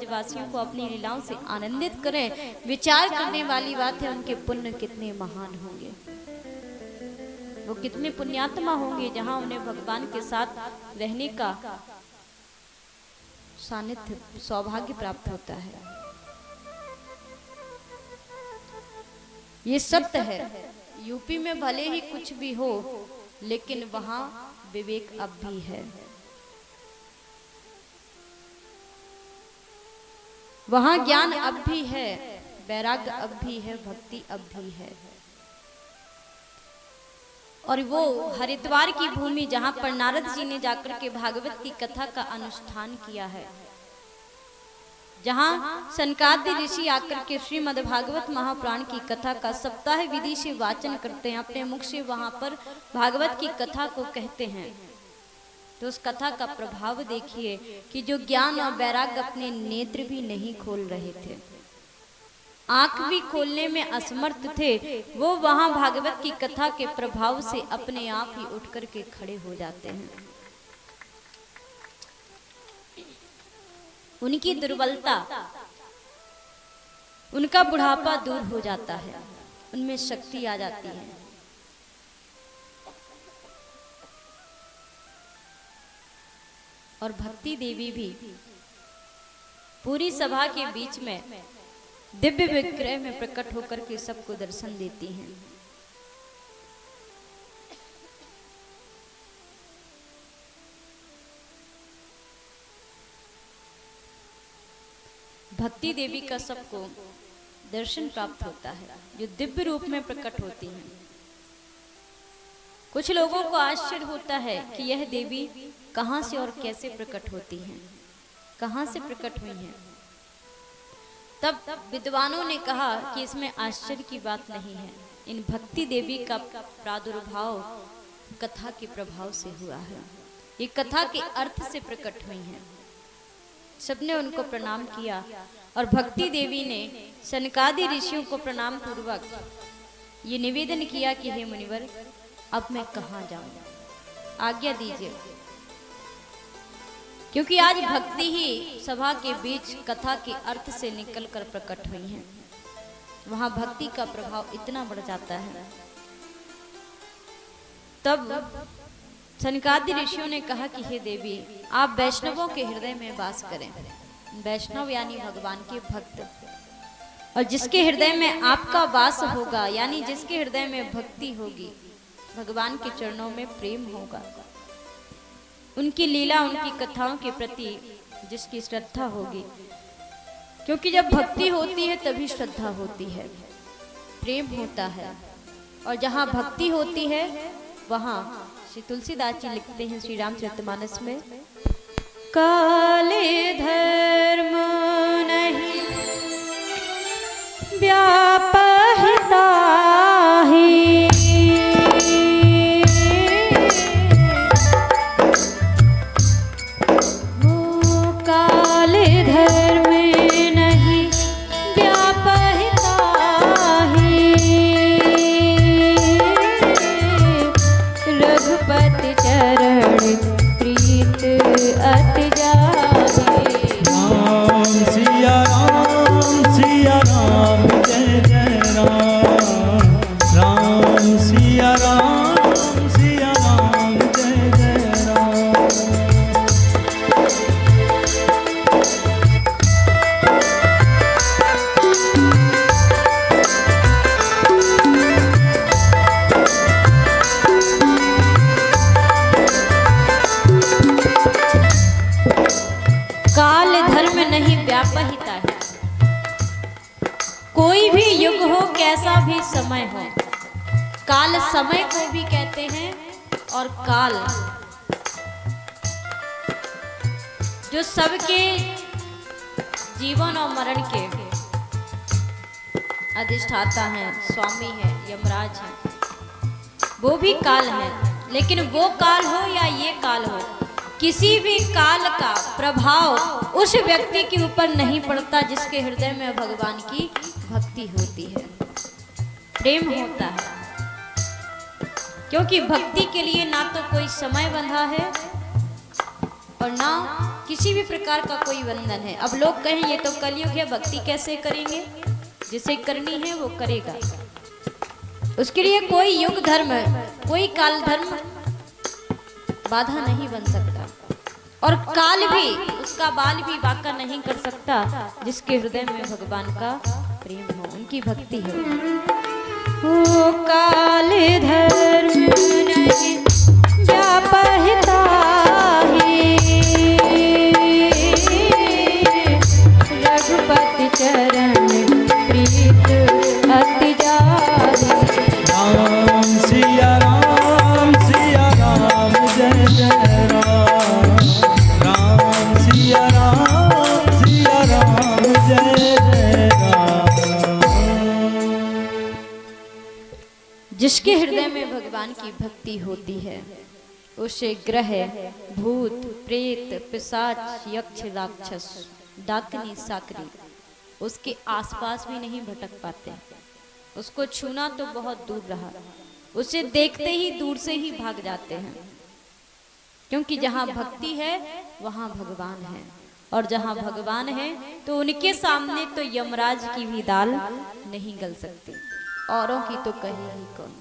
ब्रजवासियों को अपनी लीलाओं से आनंदित करें। विचार करने वाली बात है, उनके पुण्य कितने महान होंगे, वो कितने पुण्यात्मा होंगे, जहां उन्हें भगवान के साथ रहने का सानिध्य सौभाग्य प्राप्त होता है। ये सत्य है। यूपी में भले ही कुछ भी हो, लेकिन वहां विवेक अब भी है, वहां ज्ञान अब भी है, वैराग्य अब भी है, भक्ति अब भी है। और वो हरिद्वार की भूमि जहां पर नारद जी ने जाकर के भागवत की कथा का अनुष्ठान किया है, जहां सनकादि ऋषि आकर के श्रीमद् भागवत महापुराण की कथा का सप्ताह विधि से वाचन करते हैं, अपने मुख से वहां पर भागवत की कथा को कहते हैं, तो उस कथा का प्रभाव देखिए कि जो ज्ञान और वैराग्य अपने नेत्र भी नहीं खोल रहे थे, आंख भी खोलने में असमर्थ थे, वो वहां भागवत की कथा के प्रभाव से अपने आप ही उठ करके खड़े हो जाते हैं। उनकी दुर्बलता, उनका बुढ़ापा दूर हो जाता है, उनमें शक्ति आ जाती है। और भक्ति देवी भी पूरी सभा के बीच में दिव्य विग्रह में प्रकट होकर के सबको दर्शन देती हैं। भक्ति देवी का सबको दर्शन प्राप्त होता है, जो दिव्य रूप में प्रकट होती हैं। कुछ लोगों को आश्चर्य होता है कि यह देवी कहां से और कैसे प्रकट होती हैं, कहां से प्रकट हुई हैं। तब विद्वानों ने कहा कि इसमें आश्चर्य की बात नहीं है, इन भक्ति देवी का प्रादुर्भाव कथा के प्रभाव से हुआ है, ये कथा के अर्थ से प्रकट हुई हैं। सबने उनको प्रणाम किया और भक्ति देवी ने सनकादि ऋषियों को प्रणाम पूर्वक ये निवेदन किया कि हे मुनिवर, अब मैं कहाँ जाऊं, आज्ञा दीजिए, क्योंकि आज भक्ति ही सभा के बीच कथा के अर्थ से निकलकर प्रकट हुई है। वहां भक्ति का प्रभाव इतना बढ़ जाता है। तब सनकादि ऋषियों ने कहा कि हे देवी, आप वैष्णवों के हृदय में वास करें। वैष्णव यानी भगवान के भक्त, और जिसके हृदय में आपका वास होगा, यानी जिसके हृदय में भक्ति होगी, भगवान के चरणों में प्रेम होगा, उनकी लीला, उनकी कथाओं के प्रति जिसकी श्रद्धा होगी, क्योंकि जब भक्ति होती है तभी श्रद्धा होती है, प्रेम होता है, और जहाँ भक्ति होती है वहाँ श्री तुलसीदास जी लिखते हैं श्री रामचरितमानस में, काले धर्म नहीं व्यापहिता ही, कोई भी युग हो, कैसा भी समय हो, काल समय को भी कहते हैं, और काल जो सबके जीवन और मरण के अधिष्ठाता हैं, स्वामी है, यमराज है, वो भी काल है। लेकिन वो काल हो या ये काल हो, किसी भी काल का प्रभाव उस व्यक्ति के ऊपर नहीं पड़ता जिसके हृदय में भगवान की भक्ति होती है, प्रेम होता है। क्योंकि भक्ति के लिए ना तो कोई समय बंधा है और ना किसी भी प्रकार का कोई बंधन है। अब लोग कहें ये तो कलयुग है, भक्ति कैसे करेंगे? जिसे करनी है वो करेगा। उसके लिए कोई युग धर्म, कोई काल धर्म बाधा नहीं बन सकता, और काल भी उसका बाल भी बांका नहीं कर सकता जिसके हृदय में भगवान का प्रेम हो, उनकी भक्ति हो। वो काल धर्म नहीं व्यापहता है, रघुपति चरण प्रीत अति जाहि। राम सिया राम जय जय राम, राम सिया राम जय जय राम। जिसके हृदय में भगवान की भक्ति होती है उसे ग्रह, भूत, प्रेत, पिशाच, यक्ष, राक्षस, डाकनी, साकरी उसके आसपास भी नहीं भटक पाते। उसको छूना तो बहुत दूर रहा, उसे देखते ही दूर से ही भाग जाते हैं, क्योंकि जहाँ भक्ति है वहाँ भगवान है, और जहाँ भगवान है तो उनके सामने तो यमराज की भी दाल नहीं गल सकती, औरों की तो कहे ही कौन।